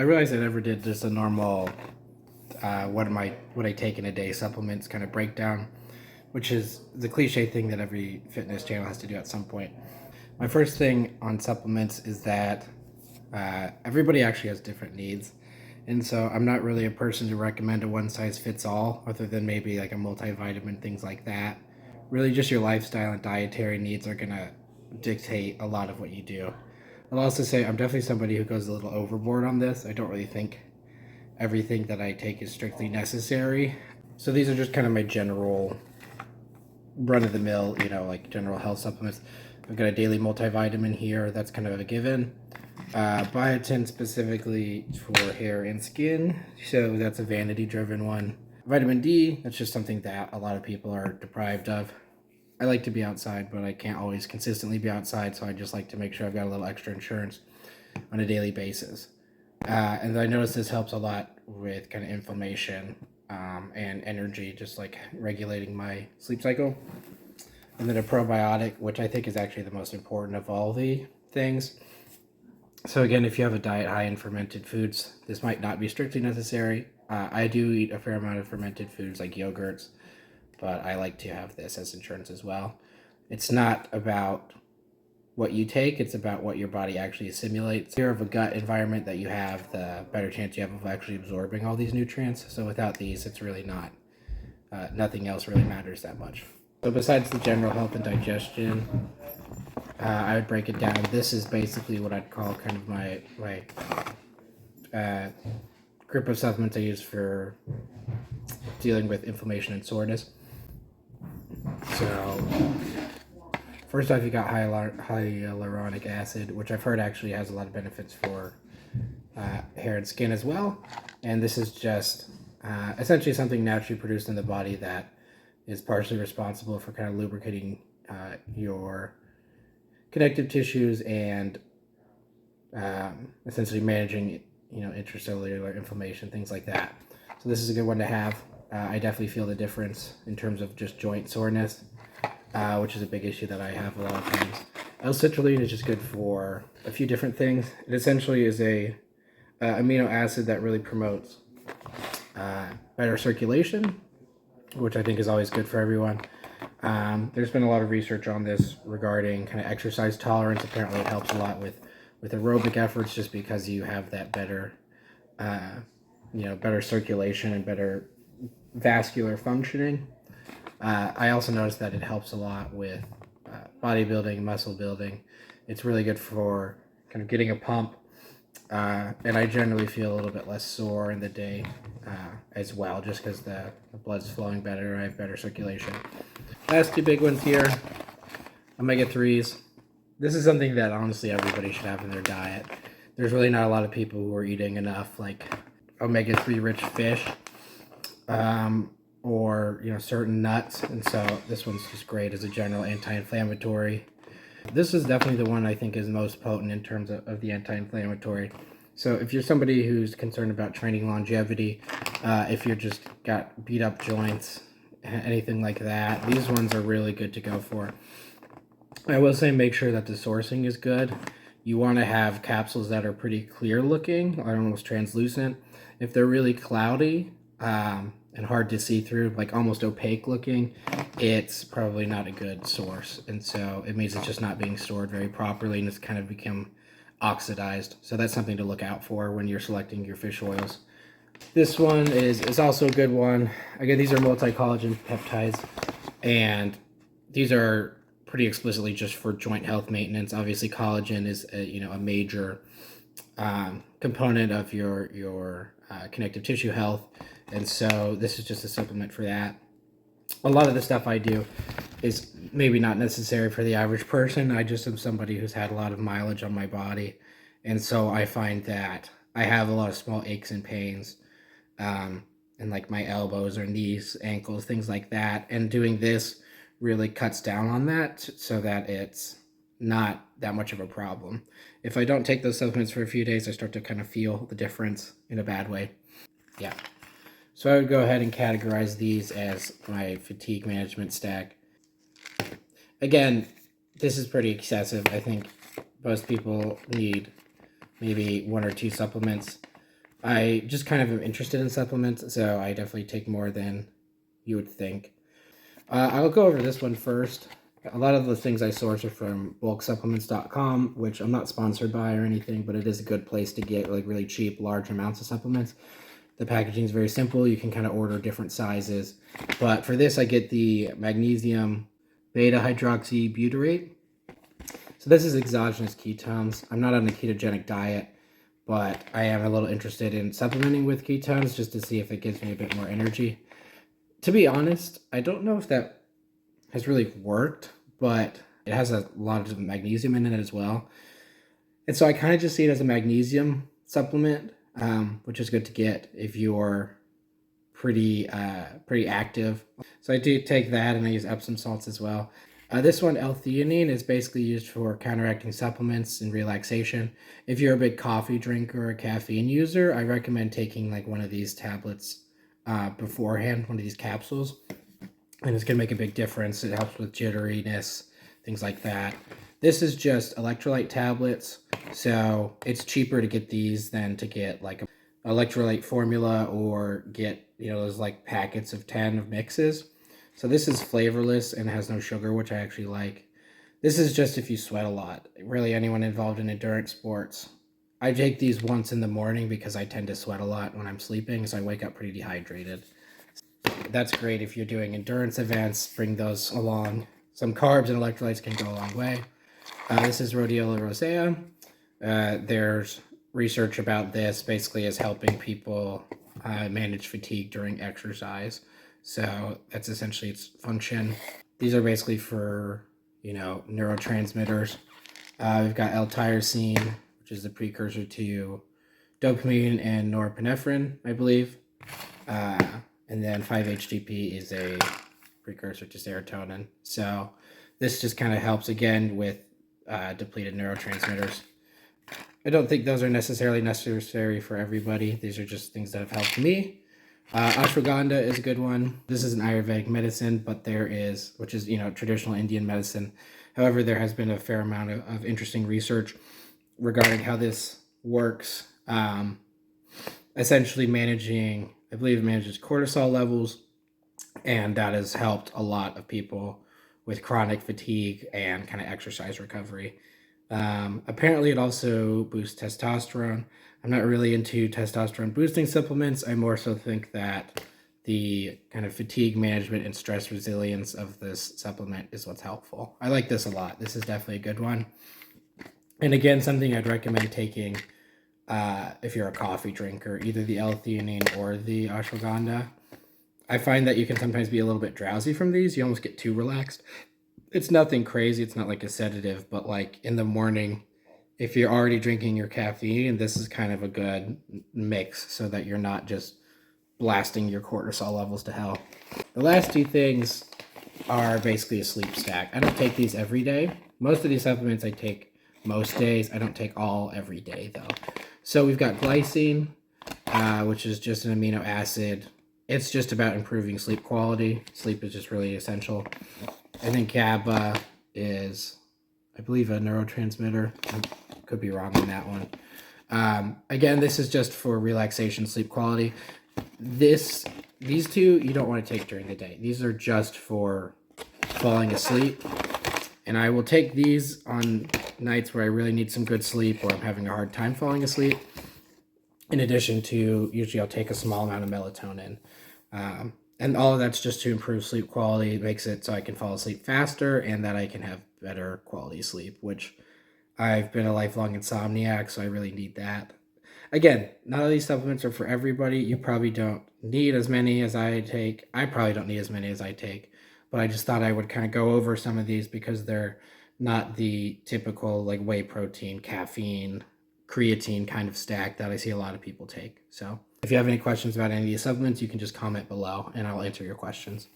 I realized I never did just a normal what I take in a day supplements kind of breakdown, which is the cliche thing that every fitness channel has to do at some point. My first thing on supplements is that everybody actually has different needs. And so I'm not really a person to recommend a one size fits all, other than maybe like a multivitamin, things like that. Really, just your lifestyle and dietary needs are going to dictate a lot of what you do. I'll also say I'm definitely somebody who goes a little overboard on this. I don't really think everything that I take is strictly necessary. So these are just kind of my general run of the mill, like general health supplements. I've got a daily multivitamin here. That's kind of a given. Biotin specifically for hair and skin. So that's a vanity driven one. Vitamin D, that's just something that a lot of people are deprived of. I like to be outside, but I can't always consistently be outside. So I just like to make sure I've got a little extra insurance on a daily basis. And I notice this helps a lot with kind of inflammation and energy, just like regulating my sleep cycle. And then a probiotic, which I think is actually the most important of all the things. So again, if you have a diet high in fermented foods, this might not be strictly necessary. I do eat a fair amount of fermented foods like yogurts, but I like to have this as insurance as well. It's not about what you take, it's about what your body actually assimilates. The more of a gut environment that you have, the better chance you have of actually absorbing all these nutrients. So without these, it's really not, nothing else really matters that much. So besides the general health and digestion, I would break it down. This is basically what I'd call kind of my group of supplements I use for dealing with inflammation and soreness. So first off, you got hyaluronic acid, which I've heard actually has a lot of benefits for hair and skin as well. And this is just essentially something naturally produced in the body that is partially responsible for kind of lubricating your connective tissues and essentially managing, intracellular inflammation, things like that. So this is a good one to have. I definitely feel the difference in terms of just joint soreness, which is a big issue that I have a lot of times. L-citrulline is just good for a few different things. It essentially is a amino acid that really promotes better circulation, which I think is always good for everyone. There's been a lot of research on this regarding kind of exercise tolerance. Apparently it helps a lot with aerobic efforts, just because you have that better, better circulation and better vascular functioning. I also noticed that it helps a lot with bodybuilding, muscle building. It's really good for kind of getting a pump. And I generally feel a little bit less sore in the day as well, just because the blood's flowing better, I have better circulation. Last two big ones here, omega-3s. This is something that honestly everybody should have in their diet. There's really not a lot of people who are eating enough like omega-3 rich fish or certain nuts, and so this one's just great as a general anti-inflammatory. This is definitely the one I think is most potent in terms of the anti-inflammatory. So if you're somebody who's concerned about training longevity, if you're just got beat up joints, anything like that, these ones are really good to go for. I will say make sure that the sourcing is good. You want to have capsules that are pretty clear looking or almost translucent. If they're really cloudy and hard to see through, like almost opaque looking, it's probably not a good source. And so it means it's just not being stored very properly and it's kind of become oxidized. So that's something to look out for when you're selecting your fish oils. This one is also a good one. Again, these are multi-collagen peptides, and these are pretty explicitly just for joint health maintenance. Obviously, collagen is a major component of your connective tissue health, and so this is just a supplement for that. A lot of the stuff I do is maybe not necessary for the average person. I just am somebody who's had a lot of mileage on my body, and so I find that I have a lot of small aches and pains in like my elbows or knees, ankles, things like that, and doing this really cuts down on that so that it's not that much of a problem. If I don't take those supplements for a few days, I start to kind of feel the difference in a bad way. Yeah. So I would go ahead and categorize these as my fatigue management stack. Again, this is pretty excessive. I think most people need maybe one or two supplements. I just kind of am interested in supplements, so I definitely take more than you would think. I'll go over this one first. A lot of the things I source are from bulksupplements.com, which I'm not sponsored by or anything, but it is a good place to get like really cheap, large amounts of supplements. The packaging is very simple. You can kind of order different sizes. But for this, I get the magnesium beta hydroxybutyrate. So this is exogenous ketones. I'm not on a ketogenic diet, but I am a little interested in supplementing with ketones just to see if it gives me a bit more energy. To be honest, I don't know if that has really worked, but it has a lot of magnesium in it as well. And so I kind of just see it as a magnesium supplement, which is good to get if you're pretty active. So I do take that, and I use Epsom salts as well. This one, L-theanine, is basically used for counteracting supplements and relaxation. If you're a big coffee drinker or a caffeine user, I recommend taking like one of these tablets beforehand, one of these capsules, and it's gonna make a big difference. It helps with jitteriness, things like that. This is just electrolyte tablets, so it's cheaper to get these than to get like an electrolyte formula or get, those like packets of 10 of mixes. So this is flavorless and has no sugar, which I actually like. This is just if you sweat a lot. Really, anyone involved in endurance sports. I take these once in the morning because I tend to sweat a lot when I'm sleeping, so I wake up pretty dehydrated. That's great if you're doing endurance events, bring those along. Some carbs and electrolytes can go a long way. This is rhodiola rosea. There's research about this basically as helping people manage fatigue during exercise. So that's essentially its function. These are basically for, neurotransmitters. We've got L-tyrosine, which is the precursor to dopamine and norepinephrine, I believe. And then 5-HTP is a precursor to serotonin. So this just kind of helps again with depleted neurotransmitters. I don't think those are necessarily necessary for everybody. These are just things that have helped me. Ashwagandha is a good one. This is an Ayurvedic medicine, but which is, traditional Indian medicine. However, there has been a fair amount of interesting research regarding how this works. Essentially I believe it manages cortisol levels, and that has helped a lot of people with chronic fatigue and kind of exercise recovery. Apparently, it also boosts testosterone. I'm not really into testosterone boosting supplements. I more so think that the kind of fatigue management and stress resilience of this supplement is what's helpful. I like this a lot. This is definitely a good one. And again, something I'd recommend taking if you're a coffee drinker, either the L-theanine or the ashwagandha. I find that you can sometimes be a little bit drowsy from these. You almost get too relaxed. It's nothing crazy. It's not like a sedative, but like in the morning, if you're already drinking your caffeine, this is kind of a good mix so that you're not just blasting your cortisol levels to hell. The last two things are basically a sleep stack. I don't take these every day. Most of these supplements I take most days. I don't take all every day though. So we've got glycine, which is just an amino acid. It's just about improving sleep quality. Sleep is just really essential. And then GABA is, I believe, a neurotransmitter. I could be wrong on that one. Again, this is just for relaxation, sleep quality. These two you don't want to take during the day. These are just for falling asleep. And I will take these on nights where I really need some good sleep or I'm having a hard time falling asleep. In addition to, usually I'll take a small amount of melatonin. And all of that's just to improve sleep quality. It makes it so I can fall asleep faster and that I can have better quality sleep, which I've been a lifelong insomniac, so I really need that. Again, none of these supplements are for everybody. You probably don't need as many as I take. I probably don't need as many as I take, but I just thought I would kind of go over some of these because they're not the typical like whey protein, caffeine, creatine kind of stack that I see a lot of people take. So if you have any questions about any of these supplements, you can just comment below and I'll answer your questions.